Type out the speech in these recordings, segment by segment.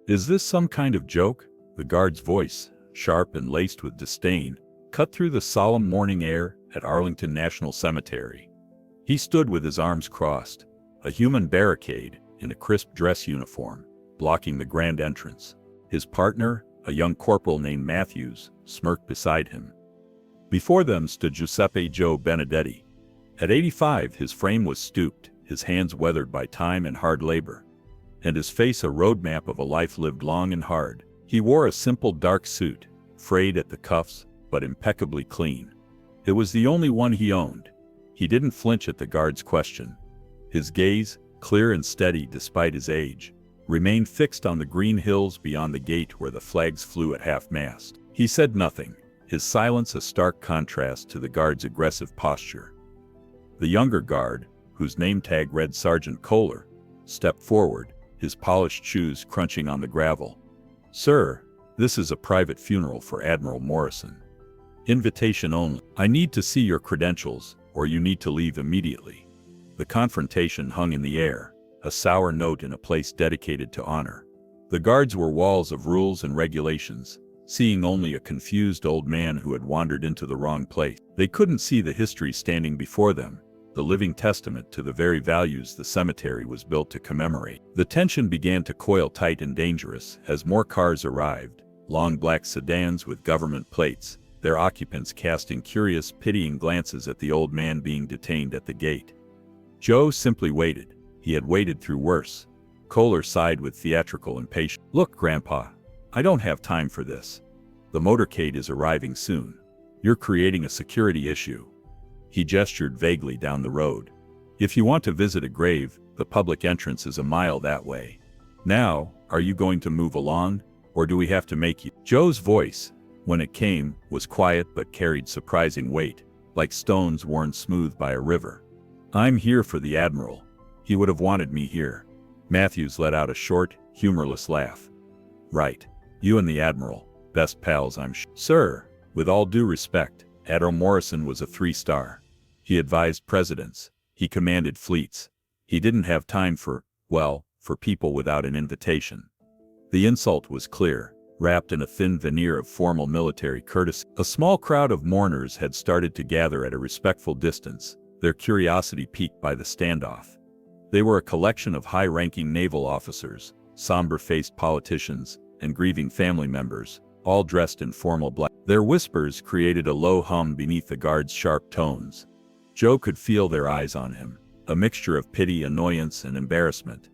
Is this some kind of joke? The guard's voice, sharp and laced with disdain, cut through the solemn morning air at Arlington National Cemetery. He stood with his arms crossed, a human barricade in a crisp dress uniform, blocking the grand entrance. His partner, a young corporal named Matthews, smirked beside him. Before them stood Giuseppe Joe Benedetti. At 85, his frame was stooped, his hands weathered by time and hard labor, and his face a roadmap of a life lived long and hard. He wore a simple dark suit, frayed at the cuffs, but impeccably clean. It was the only one he owned. He didn't flinch at the guard's question. His gaze, clear and steady despite his age, remained fixed on the green hills beyond the gate where the flags flew at half-mast. He said nothing, his silence a stark contrast to the guard's aggressive posture. The younger guard, whose name tag read Sergeant Kohler, stepped forward, his polished shoes crunching on the gravel. "Sir, this is a private funeral for Admiral Morrison. Invitation only. I need to see your credentials, or you need to leave immediately." The confrontation hung in the air, a sour note in a place dedicated to honor. The guards were walls of rules and regulations, seeing only a confused old man who had wandered into the wrong place. They couldn't see the history standing before them, the living testament to the very values the cemetery was built to commemorate. The tension began to coil tight and dangerous as more cars arrived, long black sedans with government plates, their occupants casting curious, pitying glances at the old man being detained at the gate. Joe simply waited. He had waited through worse. Kohler sighed with theatrical impatience. "Look, Grandpa, I don't have time for this. The motorcade is arriving soon. You're creating a security issue." He gestured vaguely down the road. "If you want to visit a grave, the public entrance is a mile that way. Now, are you going to move along, or do we have to make you?" Joe's voice, when it came, was quiet but carried surprising weight, like stones worn smooth by a river. "I'm here for the Admiral. He would have wanted me here." Matthews let out a short, humorless laugh. "Right. You and the Admiral, best pals, I'm sure." "Sir, with all due respect, Admiral Morrison was a 3-star. He advised presidents. He commanded fleets. He didn't have time for people without an invitation." The insult was clear, wrapped in a thin veneer of formal military courtesy. A small crowd of mourners had started to gather at a respectful distance, their curiosity piqued by the standoff. They were a collection of high-ranking naval officers, somber-faced politicians, and grieving family members, all dressed in formal black. Their whispers created a low hum beneath the guard's sharp tones. Joe could feel their eyes on him, a mixture of pity, annoyance, and embarrassment.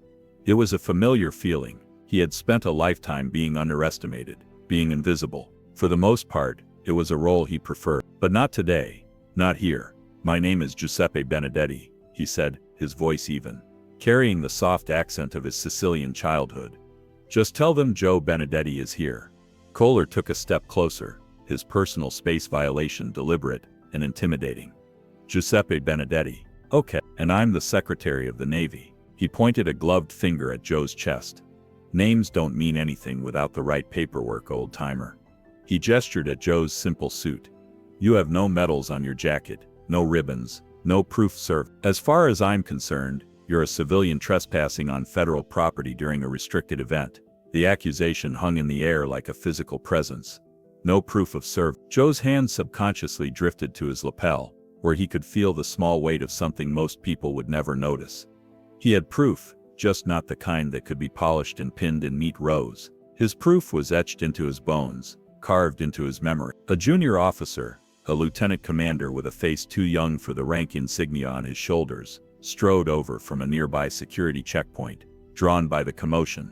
It was a familiar feeling. He had spent a lifetime being underestimated, being invisible. For the most part, it was a role he preferred. But not today, not here. "My name is Giuseppe Benedetti," he said, his voice even, carrying the soft accent of his Sicilian childhood. "Just tell them Joe Benedetti is here." Kohler took a step closer, his personal space violation deliberate and intimidating. "Giuseppe Benedetti. Okay. And I'm the Secretary of the Navy." He pointed a gloved finger at Joe's chest. "Names don't mean anything without the right paperwork, old-timer." He gestured at Joe's simple suit. "You have no medals on your jacket, no ribbons, no proof served. As far as I'm concerned, you're a civilian trespassing on federal property during a restricted event." The accusation hung in the air like a physical presence. No proof of service. Joe's hand subconsciously drifted to his lapel, where he could feel the small weight of something most people would never notice. He had proof, just not the kind that could be polished and pinned in neat rows. His proof was etched into his bones, carved into his memory. A junior officer, a lieutenant commander with a face too young for the rank insignia on his shoulders, strode over from a nearby security checkpoint, drawn by the commotion.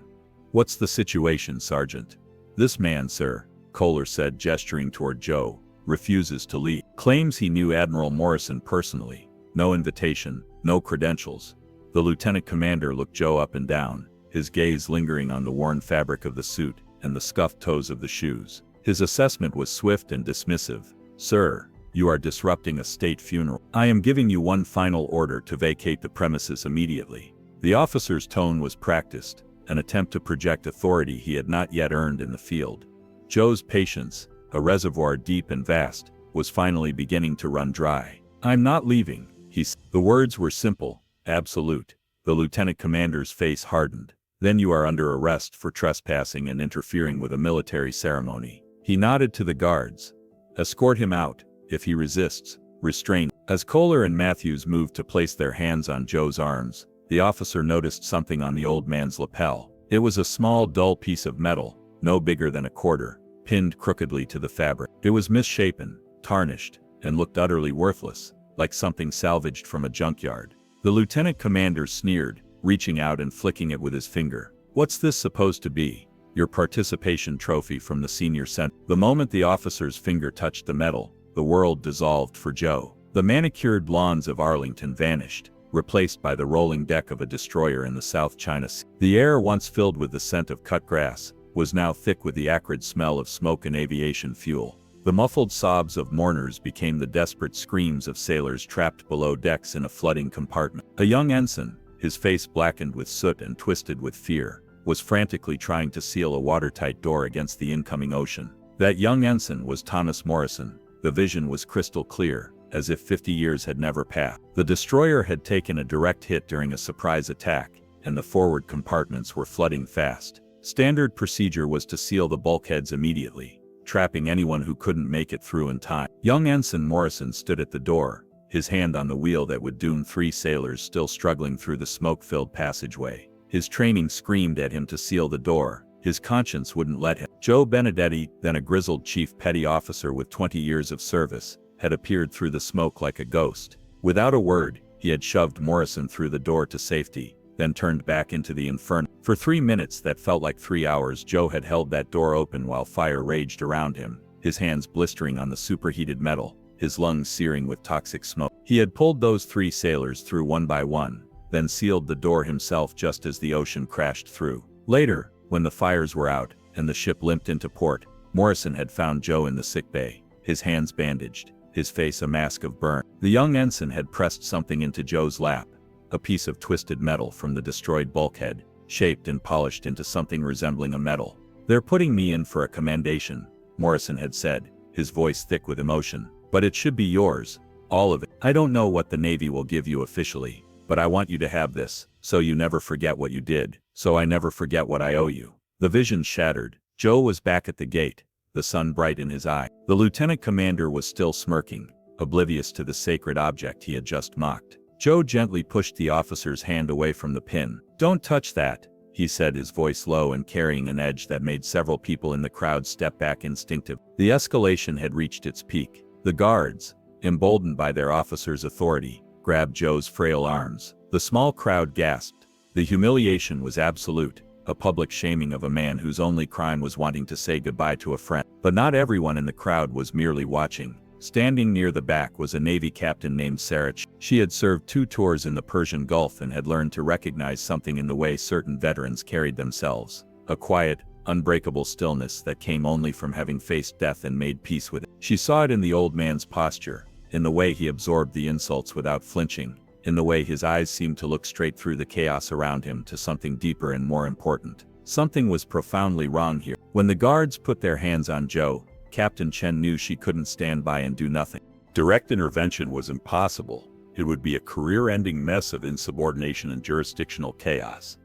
"What's the situation, Sergeant?" "This man, sir," Kohler said, gesturing toward Joe, "refuses to leave. Claims he knew Admiral Morrison personally. No invitation, no credentials." The lieutenant commander looked Joe up and down, his gaze lingering on the worn fabric of the suit and the scuffed toes of the shoes. His assessment was swift and dismissive. "Sir, you are disrupting a state funeral. I am giving you one final order to vacate the premises immediately." The officer's tone was practiced, an attempt to project authority he had not yet earned in the field. Joe's patience, a reservoir deep and vast, was finally beginning to run dry. "I'm not leaving," he said. The words were simple, absolute. The lieutenant commander's face hardened. Then you are under arrest for trespassing and interfering with a military ceremony." He nodded to the guards. "Escort him out. If he resists, restrain." As Kohler and Matthews moved to place their hands on Joe's arms, the officer noticed something on the old man's lapel. It was a small, dull piece of metal, no bigger than a quarter, pinned crookedly to the fabric. It was misshapen, tarnished, and looked utterly worthless, like something salvaged from a junkyard. The lieutenant commander sneered, reaching out and flicking it with his finger. "What's this supposed to be?" "Your participation trophy from the senior center." The moment the officer's finger touched the metal, the world dissolved for Joe. The manicured lawns of Arlington vanished, replaced by the rolling deck of a destroyer in the South China Sea. The air, once filled with the scent of cut grass, was now thick with the acrid smell of smoke and aviation fuel. The muffled sobs of mourners became the desperate screams of sailors trapped below decks in a flooding compartment. A young ensign, his face blackened with soot and twisted with fear, was frantically trying to seal a watertight door against the incoming ocean. That young ensign was Thomas Morrison. The vision was crystal clear, as if 50 years had never passed. The destroyer had taken a direct hit during a surprise attack, and the forward compartments were flooding fast. Standard procedure was to seal the bulkheads immediately, trapping anyone who couldn't make it through in time. Young Ensign Morrison stood at the door, his hand on the wheel that would doom 3 sailors still struggling through the smoke-filled passageway. His training screamed at him to seal the door. His conscience wouldn't let him. Joe Benedetti, then a grizzled chief petty officer with 20 years of service, had appeared through the smoke like a ghost. Without a word, he had shoved Morrison through the door to safety, then turned back into the inferno. For 3 minutes that felt like 3 hours, Joe had held that door open while fire raged around him, his hands blistering on the superheated metal, his lungs searing with toxic smoke. He had pulled those 3 sailors through one by one, then sealed the door himself just as the ocean crashed through. Later, when the fires were out, and the ship limped into port, Morrison had found Joe in the sickbay, his hands bandaged, his face a mask of burn. The young ensign had pressed something into Joe's lap, a piece of twisted metal from the destroyed bulkhead, shaped and polished into something resembling a medal. "They're putting me in for a commendation," Morrison had said, his voice thick with emotion. "But it should be yours, all of it. I don't know what the Navy will give you officially, but I want you to have this, so you never forget what you did, so I never forget what I owe you." The vision shattered. Joe was back at the gate, the sun bright in his eye. The lieutenant commander was still smirking, oblivious to the sacred object he had just mocked. Joe gently pushed the officer's hand away from the pin. "Don't touch that," he said, his voice low and carrying an edge that made several people in the crowd step back instinctively. The escalation had reached its peak. The guards, emboldened by their officer's authority, grabbed Joe's frail arms. The small crowd gasped. The humiliation was absolute, a public shaming of a man whose only crime was wanting to say goodbye to a friend. But not everyone in the crowd was merely watching. Standing near the back was a Navy captain named Sarich. She had served 2 tours in the Persian Gulf and had learned to recognize something in the way certain veterans carried themselves. A quiet, unbreakable stillness that came only from having faced death and made peace with it. She saw it in the old man's posture, in the way he absorbed the insults without flinching, in the way his eyes seemed to look straight through the chaos around him to something deeper and more important. Something was profoundly wrong here. When the guards put their hands on Joe, Captain Chen knew she couldn't stand by and do nothing. Direct intervention was impossible. It would be a career-ending mess of insubordination and jurisdictional chaos.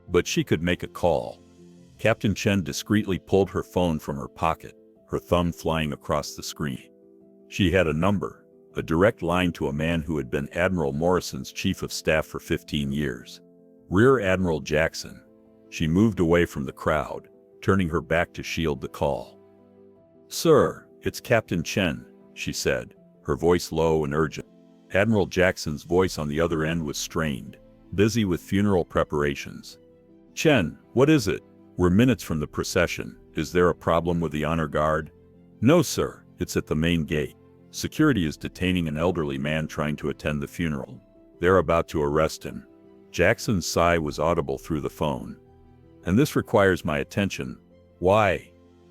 But she could make a call. Captain Chen discreetly pulled her phone from her pocket, her thumb flying across the screen. She had a number, a direct line to a man who had been Admiral Morrison's chief of staff for 15 years. Rear Admiral Jackson. She moved away from the crowd, turning her back to shield the call. "Sir, it's Captain Chen," she said, her voice low and urgent. Admiral Jackson's voice on the other end was strained, busy with funeral preparations. "Chen, what is it? We're minutes from the procession. Is there a problem with the honor guard?" "No, sir, it's at the main gate. Security is detaining an elderly man trying to attend the funeral. They're about to arrest him." Jackson's sigh was audible through the phone. "And this requires my attention. Why?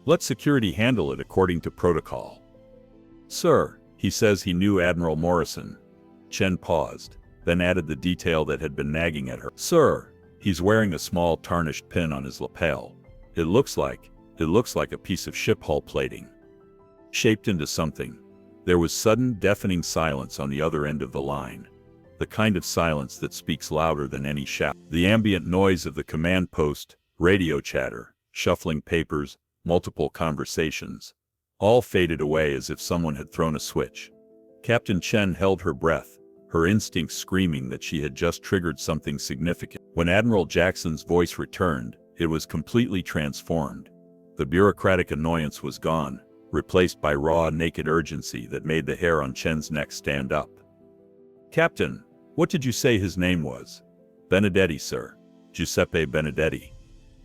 Let security handle it according to protocol." "Sir, he says he knew Admiral Morrison." Chen paused, then added the detail that had been nagging at her. "Sir, he's wearing a small tarnished pin on his lapel. It looks like a piece of ship hull plating, shaped into something." There was sudden, deafening silence on the other end of the line. the kind of silence that speaks louder than any shout. The ambient noise of the command post, radio chatter, shuffling papers, multiple conversations, all faded away as if someone had thrown a switch. Captain Chen held her breath, her instincts screaming that she had just triggered something significant. When Admiral Jackson's voice returned, it was completely transformed. The bureaucratic annoyance was gone, replaced by raw, naked urgency that made the hair on Chen's neck stand up. "Captain, what did you say his name was?" "Benedetti, sir. Giuseppe Benedetti.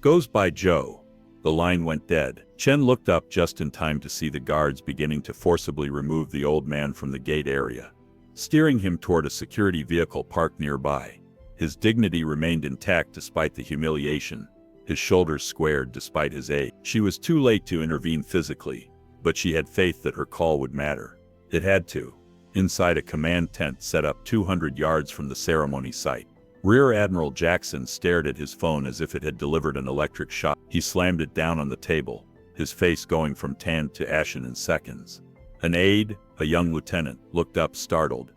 Goes by Joe." The line went dead. Chen looked up just in time to see the guards beginning to forcibly remove the old man from the gate area, steering him toward a security vehicle parked nearby. His dignity remained intact despite the humiliation, his shoulders squared despite his age. She was too late to intervene physically, but she had faith that her call would matter. It had to. Inside a command tent set up 200 yards from the ceremony site, Rear Admiral Jackson stared at his phone as if it had delivered an electric shock. He slammed it down on the table, his face going from tanned to ashen in seconds. An aide, a young lieutenant, looked up startled.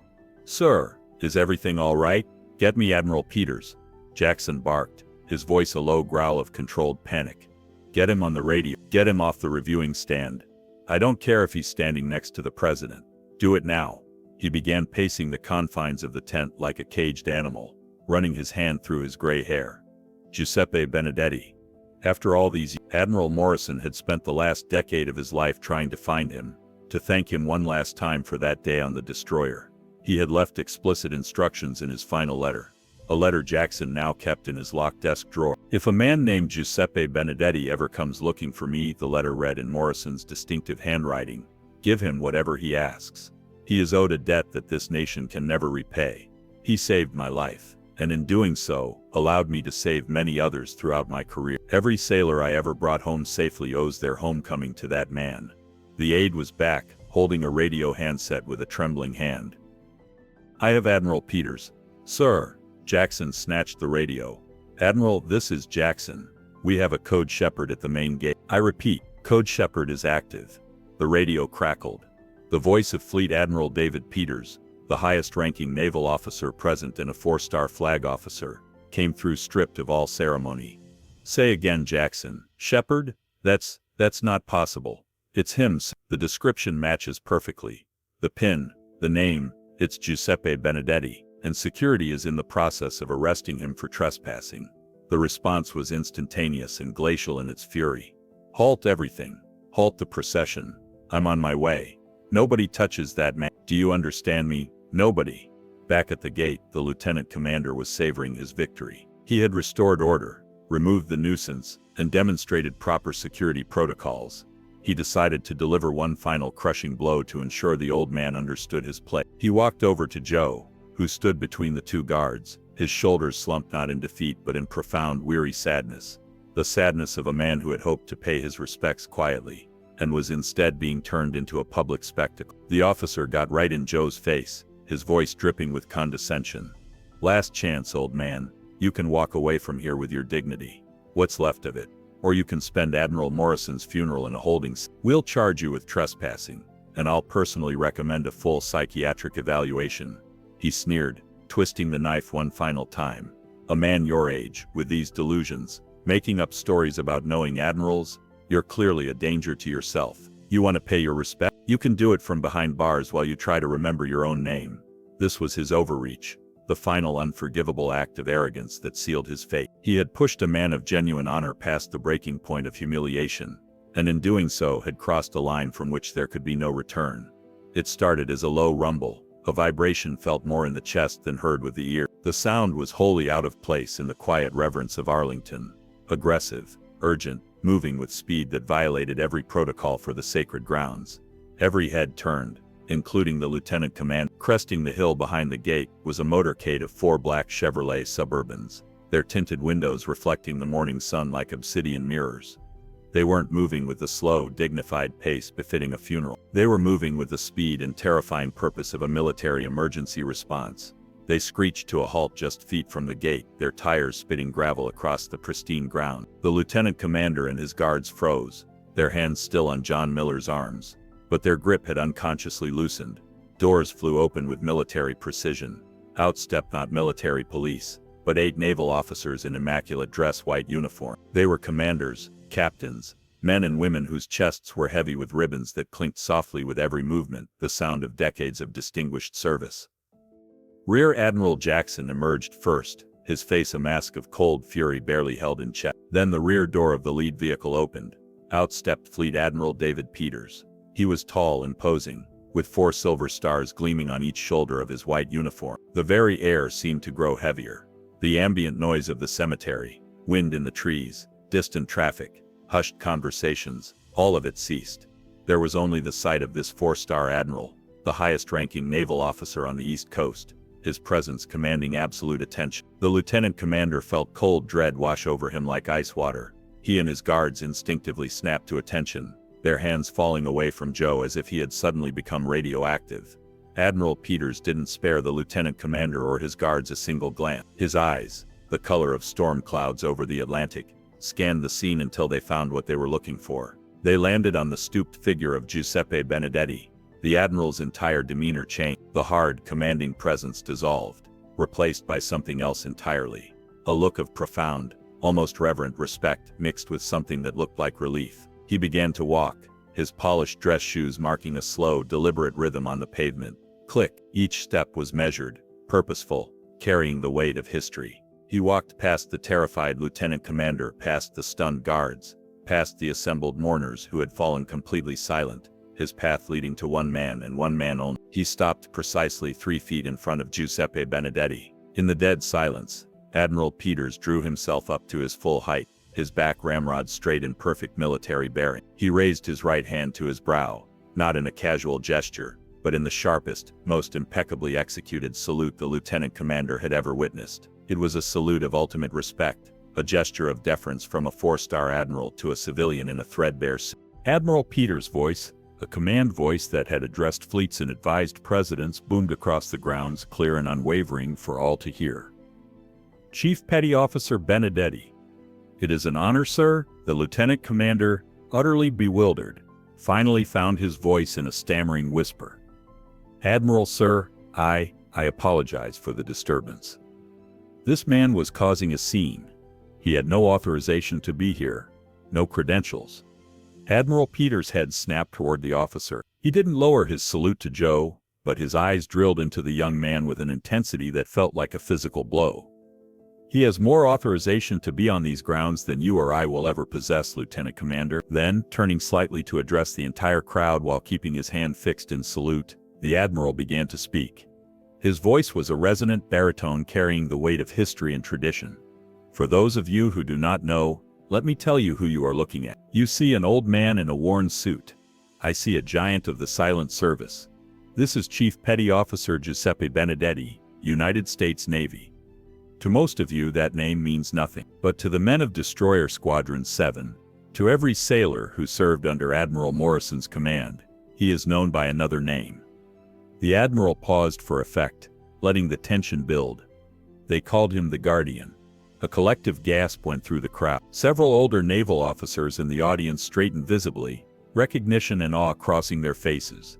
"Sir, is everything all right? Get me Admiral Peters," Jackson barked, his voice a low growl of controlled panic. "Get him on the radio. Get him off the reviewing stand. I don't care if he's standing next to the president. Do it now." He began pacing the confines of the tent like a caged animal, running his hand through his gray hair. Giuseppe Benedetti. After all these years, Admiral Morrison had spent the last decade of his life trying to find him, to thank him one last time for that day on the destroyer. He had left explicit instructions in his final letter, a letter Jackson now kept in his locked desk drawer. "If a man named Giuseppe Benedetti ever comes looking for me," the letter read in Morrison's distinctive handwriting, "give him whatever he asks. He is owed a debt that this nation can never repay. He saved my life, and in doing so, allowed me to save many others throughout my career. Every sailor I ever brought home safely owes their homecoming to that man." The aide was back, holding a radio handset with a trembling hand. "I have Admiral Peters." "Sir." Jackson snatched the radio. "Admiral, this is Jackson. We have a code shepherd at the main gate." "I repeat, code shepherd is active." The radio crackled. The voice of Fleet Admiral David Peters, the highest-ranking naval officer present and a 4-star flag officer, came through stripped of all ceremony. "Say again, Jackson. Shepherd? That's not possible." "It's him, sir. The description matches perfectly. The pin, the name, it's Giuseppe Benedetti, and security is in the process of arresting him for trespassing." The response was instantaneous and glacial in its fury. "Halt everything. Halt the procession. I'm on my way. Nobody touches that man. Do you understand me? Nobody." Back at the gate, the lieutenant commander was savoring his victory. He had restored order, removed the nuisance, and demonstrated proper security protocols. He decided to deliver one final crushing blow to ensure the old man understood his place. He walked over to Joe, who stood between the two guards, his shoulders slumped not in defeat but in profound, weary sadness. The sadness of a man who had hoped to pay his respects quietly, and was instead being turned into a public spectacle. The officer got right in Joe's face, his voice dripping with condescension. "Last chance, old man. You can walk away from here with your dignity. What's left of it. Or you can spend Admiral Morrison's funeral in a holding cell. We'll charge you with trespassing, and I'll personally recommend a full psychiatric evaluation." He sneered, twisting the knife one final time. "A man your age, with these delusions, making up stories about knowing admirals? You're clearly a danger to yourself. You want to pay your respect? You can do it from behind bars while you try to remember your own name." This was his overreach, the final unforgivable act of arrogance that sealed his fate. He had pushed a man of genuine honor past the breaking point of humiliation, and in doing so had crossed a line from which there could be no return. It started as a low rumble, a vibration felt more in the chest than heard with the ear. The sound was wholly out of place in the quiet reverence of Arlington. Aggressive, urgent, moving with speed that violated every protocol for the sacred grounds. Every head turned, including the lieutenant commander. Cresting the hill behind the gate was a motorcade of 4 black Chevrolet Suburbans, their tinted windows reflecting the morning sun like obsidian mirrors. They weren't moving with the slow, dignified pace befitting a funeral. They were moving with the speed and terrifying purpose of a military emergency response. They screeched to a halt just feet from the gate, their tires spitting gravel across the pristine ground. The lieutenant commander and his guards froze, their hands still on John Miller's arms. But their grip had unconsciously loosened. Doors flew open with military precision. Out stepped not military police, but 8 naval officers in immaculate dress white uniform. They were commanders, captains, men and women whose chests were heavy with ribbons that clinked softly with every movement, the sound of decades of distinguished service. Rear Admiral Jackson emerged first, his face a mask of cold fury barely held in check. Then the rear door of the lead vehicle opened. Out stepped Fleet Admiral David Peters. He was tall and posing, with 4 silver stars gleaming on each shoulder of his white uniform. The very air seemed to grow heavier. The ambient noise of the cemetery, wind in the trees, distant traffic, hushed conversations, all of it ceased. There was only the sight of this 4-star admiral, the highest-ranking naval officer on the East Coast, his presence commanding absolute attention. The lieutenant commander felt cold dread wash over him like ice water. He and his guards instinctively snapped to attention, their hands falling away from Joe as if he had suddenly become radioactive. Admiral Peters didn't spare the lieutenant commander or his guards a single glance. His eyes, the color of storm clouds over the Atlantic, scanned the scene until they found what they were looking for. They landed on the stooped figure of Giuseppe Benedetti. The admiral's entire demeanor changed. The hard, commanding presence dissolved, replaced by something else entirely. A look of profound, almost reverent respect mixed with something that looked like relief. He began to walk, his polished dress shoes marking a slow, deliberate rhythm on the pavement. Click. Each step was measured, purposeful, carrying the weight of history. He walked past the terrified lieutenant commander, past the stunned guards, past the assembled mourners who had fallen completely silent, his path leading to one man and one man only. He stopped precisely 3 feet in front of Giuseppe Benedetti. In the dead silence, Admiral Peters drew himself up to his full height, his back ramrod straight in perfect military bearing. He raised his right hand to his brow, not in a casual gesture, but in the sharpest, most impeccably executed salute the lieutenant commander had ever witnessed. It was a salute of ultimate respect, a gesture of deference from a 4-star admiral to a civilian in a threadbare suit. Admiral Peters' voice, a command voice that had addressed fleets and advised presidents, boomed across the grounds, clear and unwavering for all to hear. Chief Petty Officer Benedetti. It is an honor, sir. The lieutenant commander, utterly bewildered, finally found his voice in a stammering whisper. Admiral, sir, I apologize for the disturbance. This man was causing a scene. He had no authorization to be here, no credentials. Admiral Peters' head snapped toward the officer. He didn't lower his salute to Joe, but his eyes drilled into the young man with an intensity that felt like a physical blow. He has more authorization to be on these grounds than you or I will ever possess, Lieutenant Commander. Then, turning slightly to address the entire crowd while keeping his hand fixed in salute, the Admiral began to speak. His voice was a resonant baritone carrying the weight of history and tradition. For those of you who do not know, let me tell you who you are looking at. You see an old man in a worn suit. I see a giant of the silent service. This is Chief Petty Officer Giuseppe Benedetti, United States Navy. To most of you that name means nothing, but to the men of Destroyer Squadron 7, to every sailor who served under Admiral Morrison's command, he is known by another name. The Admiral paused for effect, letting the tension build. They called him the Guardian. A collective gasp went through the crowd. Several older naval officers in the audience straightened visibly, recognition and awe crossing their faces.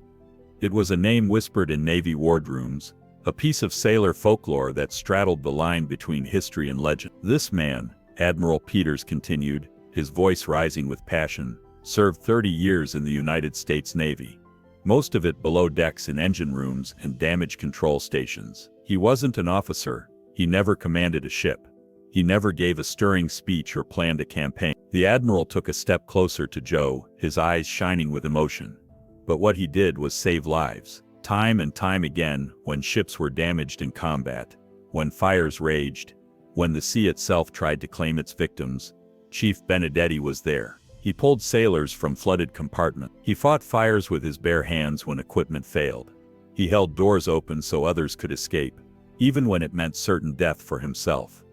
It was a name whispered in Navy wardrooms, a piece of sailor folklore that straddled the line between history and legend. This man, Admiral Peters continued, his voice rising with passion, served 30 years in the United States Navy. Most of it below decks in engine rooms and damage control stations. He wasn't an officer. He never commanded a ship. He never gave a stirring speech or planned a campaign. The Admiral took a step closer to Joe, his eyes shining with emotion. But what he did was save lives. Time and time again, when ships were damaged in combat, when fires raged, when the sea itself tried to claim its victims, Chief Benedetti was there. He pulled sailors from flooded compartments. He fought fires with his bare hands when equipment failed. He held doors open so others could escape, even when it meant certain death for himself.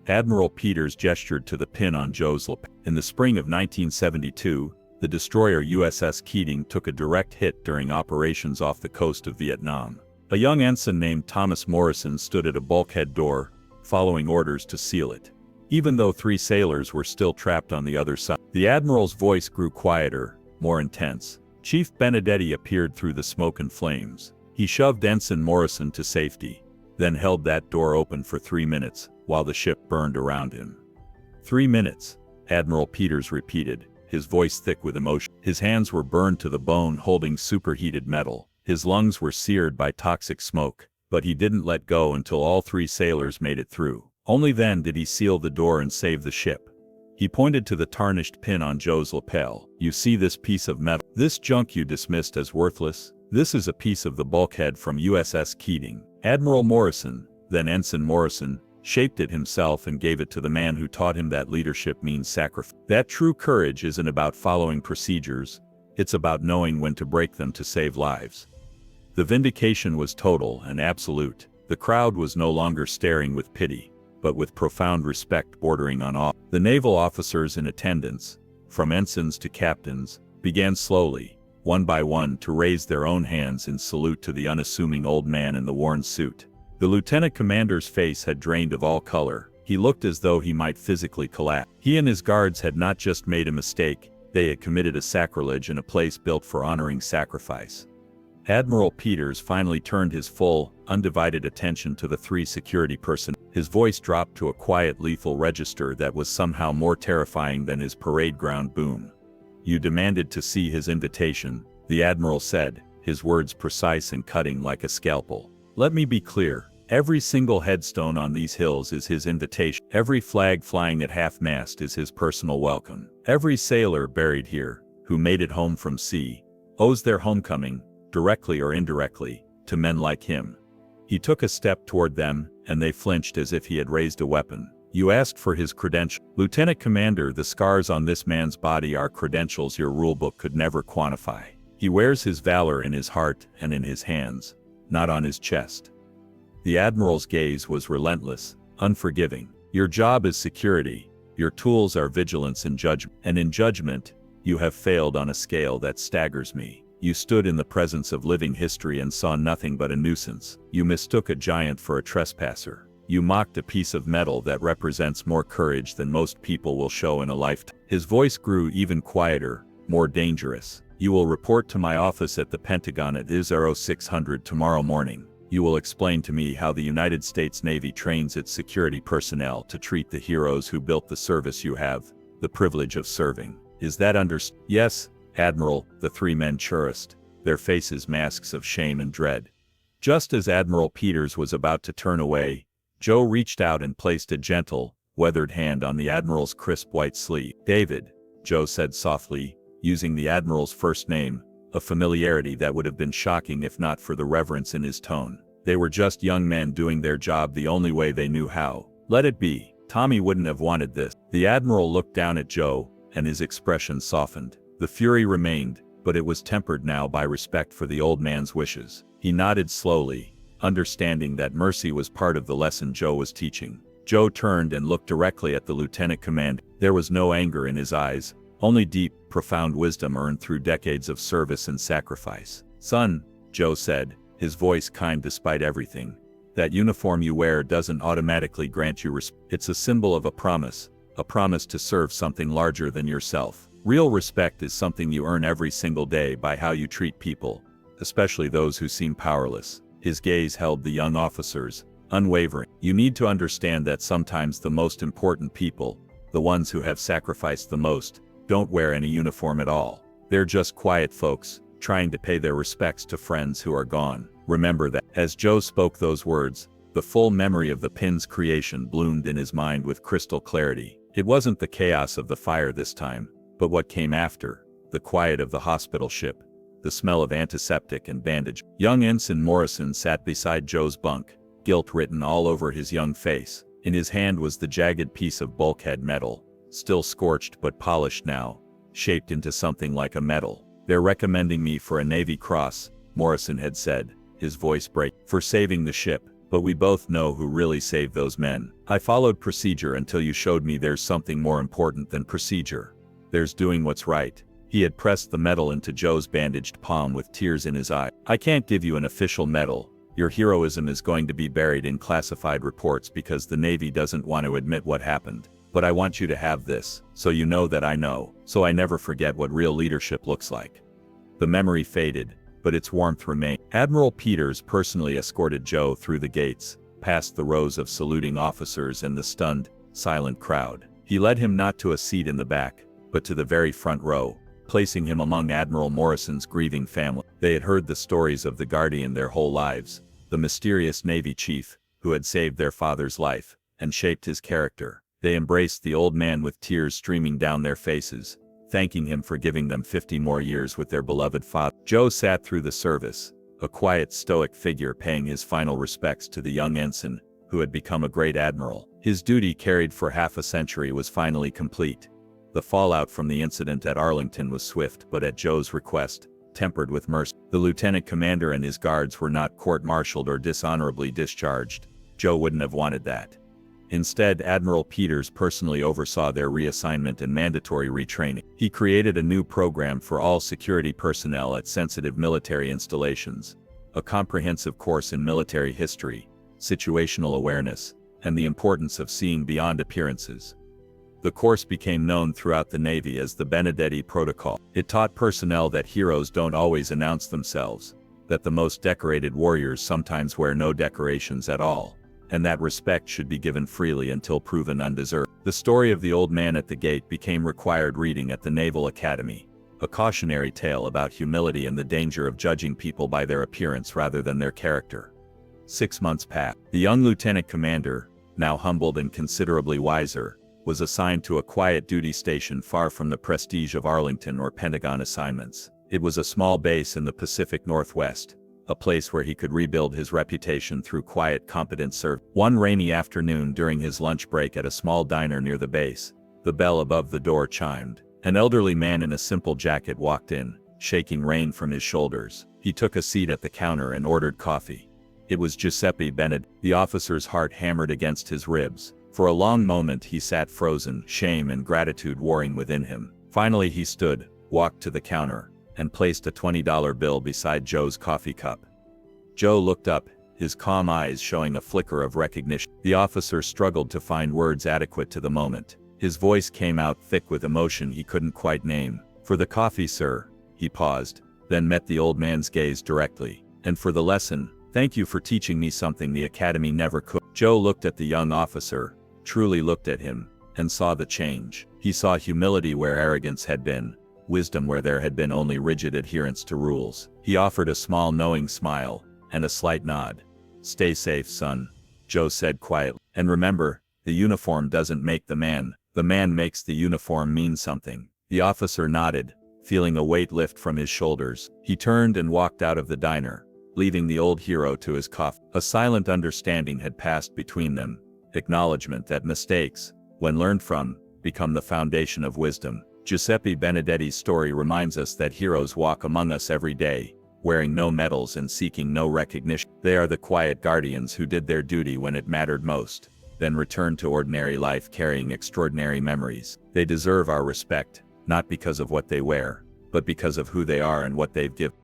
Admiral Peters gestured to the pin on Joe's lapel. In the spring of 1972, the destroyer USS Keating took a direct hit during operations off the coast of Vietnam. A young ensign named Thomas Morrison stood at a bulkhead door, following orders to seal it. Even though 3 sailors were still trapped on the other side, the Admiral's voice grew quieter, more intense. Chief Benedetti appeared through the smoke and flames. He shoved Ensign Morrison to safety. then held that door open for 3 minutes, while the ship burned around him. 3 minutes, Admiral Peters repeated, his voice thick with emotion. His hands were burned to the bone holding superheated metal. His lungs were seared by toxic smoke, but he didn't let go until all 3 sailors made it through. Only then did he seal the door and save the ship. He pointed to the tarnished pin on Joe's lapel. You see this piece of metal? This junk you dismissed as worthless? This is a piece of the bulkhead from USS Keating. Admiral Morrison, then Ensign Morrison, shaped it himself and gave it to the man who taught him that leadership means sacrifice. That true courage isn't about following procedures, it's about knowing when to break them to save lives. The vindication was total and absolute. The crowd was no longer staring with pity, but with profound respect bordering on awe. The naval officers in attendance, from ensigns to captains, began slowly, one by one, to raise their own hands in salute to the unassuming old man in the worn suit. The lieutenant commander's face had drained of all color. He looked as though he might physically collapse. He and his guards had not just made a mistake, they had committed a sacrilege in a place built for honoring sacrifice. Admiral Peters finally turned his full, undivided attention to the 3 security personnel. His voice dropped to a quiet, lethal register that was somehow more terrifying than his parade ground boom. You demanded to see his invitation, the admiral said, his words precise and cutting like a scalpel. Let me be clear. Every single headstone on these hills is his invitation. Every flag flying at half-mast is his personal welcome. Every sailor buried here, who made it home from sea, owes their homecoming, directly or indirectly, to men like him. He took a step toward them, and they flinched as if he had raised a weapon. You asked for his credentials. Lieutenant Commander, the scars on this man's body are credentials your rulebook could never quantify. He wears his valor in his heart and in his hands, not on his chest. The admiral's gaze was relentless, unforgiving. Your job is security. Your tools are vigilance and judgment. And in judgment, you have failed on a scale that staggers me. You stood in the presence of living history and saw nothing but a nuisance. You mistook a giant for a trespasser. You mocked a piece of metal that represents more courage than most people will show in a lifetime. His voice grew even quieter, more dangerous. You will report to my office at the Pentagon at 0600 tomorrow morning. You will explain to me how the United States Navy trains its security personnel to treat the heroes who built the service you have the privilege of serving. Is that understood? Yes, Admiral, the 3 men chorused, their faces masks of shame and dread. Just as Admiral Peters was about to turn away, Joe reached out and placed a gentle, weathered hand on the Admiral's crisp white sleeve. David, Joe said softly, using the Admiral's first name, a familiarity that would have been shocking if not for the reverence in his tone. They were just young men doing their job the only way they knew how. Let it be. Tommy wouldn't have wanted this. The Admiral looked down at Joe, and his expression softened. The fury remained, but it was tempered now by respect for the old man's wishes. He nodded slowly, understanding that mercy was part of the lesson Joe was teaching. Joe turned and looked directly at the lieutenant commander. There was no anger in his eyes, only deep, profound wisdom earned through decades of service and sacrifice. Son, Joe said, his voice kind despite everything, that uniform you wear doesn't automatically grant you respect. It's a symbol of a promise to serve something larger than yourself. Real respect is something you earn every single day by how you treat people, especially those who seem powerless. His gaze held the young officers, unwavering. You need to understand that sometimes the most important people, the ones who have sacrificed the most, don't wear any uniform at all. They're just quiet folks, trying to pay their respects to friends who are gone. Remember that. As Joe spoke those words, the full memory of the pin's creation bloomed in his mind with crystal clarity. It wasn't the chaos of the fire this time, but what came after, the quiet of the hospital ship, the smell of antiseptic and bandage. Young Ensign Morrison sat beside Joe's bunk, guilt written all over his young face. In his hand was the jagged piece of bulkhead metal, still scorched but polished now, shaped into something like a medal. They're recommending me for a Navy Cross, Morrison had said, his voice breaking, for saving the ship. But we both know who really saved those men. I followed procedure until you showed me there's something more important than procedure. There's doing what's right. He had pressed the medal into Joe's bandaged palm with tears in his eye. I can't give you an official medal. Your heroism is going to be buried in classified reports because the Navy doesn't want to admit what happened. But I want you to have this, so you know that I know, so I never forget what real leadership looks like. The memory faded, but its warmth remained. Admiral Peters personally escorted Joe through the gates, past the rows of saluting officers and the stunned, silent crowd. He led him not to a seat in the back, but to the very front row, placing him among Admiral Morrison's grieving family. They had heard the stories of the Guardian their whole lives, the mysterious Navy chief, who had saved their father's life, and shaped his character. They embraced the old man with tears streaming down their faces, thanking him for giving them 50 more years with their beloved father. Joe sat through the service, a quiet stoic figure paying his final respects to the young ensign, who had become a great admiral. His duty carried for half a century was finally complete. The fallout from the incident at Arlington was swift, but at Joe's request, tempered with mercy. The lieutenant commander and his guards were not court-martialed or dishonorably discharged. Joe wouldn't have wanted that. Instead, Admiral Peters personally oversaw their reassignment and mandatory retraining. He created a new program for all security personnel at sensitive military installations, a comprehensive course in military history, situational awareness, and the importance of seeing beyond appearances. The course became known throughout the Navy as the Benedetti Protocol. It taught personnel that heroes don't always announce themselves, that the most decorated warriors sometimes wear no decorations at all, and that respect should be given freely until proven undeserved. The story of the old man at the gate became required reading at the Naval Academy, a cautionary tale about humility and the danger of judging people by their appearance rather than their character. 6 months passed. The young lieutenant commander, now humbled and considerably wiser, was assigned to a quiet duty station far from the prestige of Arlington or Pentagon assignments. It was a small base in the Pacific Northwest, a place where he could rebuild his reputation through quiet, competent service. One rainy afternoon during his lunch break at a small diner near the base, the bell above the door chimed. An elderly man in a simple jacket walked in, shaking rain from his shoulders. He took a seat at the counter and ordered coffee. It was Giuseppe Benedetti. The officer's heart hammered against his ribs. For a long moment he sat frozen, shame and gratitude warring within him. Finally he stood, walked to the counter, and placed a $20 bill beside Joe's coffee cup. Joe looked up, his calm eyes showing a flicker of recognition. The officer struggled to find words adequate to the moment. His voice came out thick with emotion he couldn't quite name. "For the coffee, sir." He paused, then met the old man's gaze directly. "And for the lesson, thank you for teaching me something the academy never could." Joe looked at the young officer, truly looked at him, and saw the change. He saw humility where arrogance had been, wisdom where there had been only rigid adherence to rules. He offered a small knowing smile, and a slight nod. "Stay safe, son," Joe said quietly. "And remember, the uniform doesn't make the man makes the uniform mean something." The officer nodded, feeling a weight lift from his shoulders. He turned and walked out of the diner, leaving the old hero to his coffee. A silent understanding had passed between them, acknowledgement that mistakes, when learned from, become the foundation of wisdom. Giuseppe Benedetti's story reminds us that heroes walk among us every day, wearing no medals and seeking no recognition. They are the quiet guardians who did their duty when it mattered most, then returned to ordinary life carrying extraordinary memories. They deserve our respect, not because of what they wear, but because of who they are and what they've given.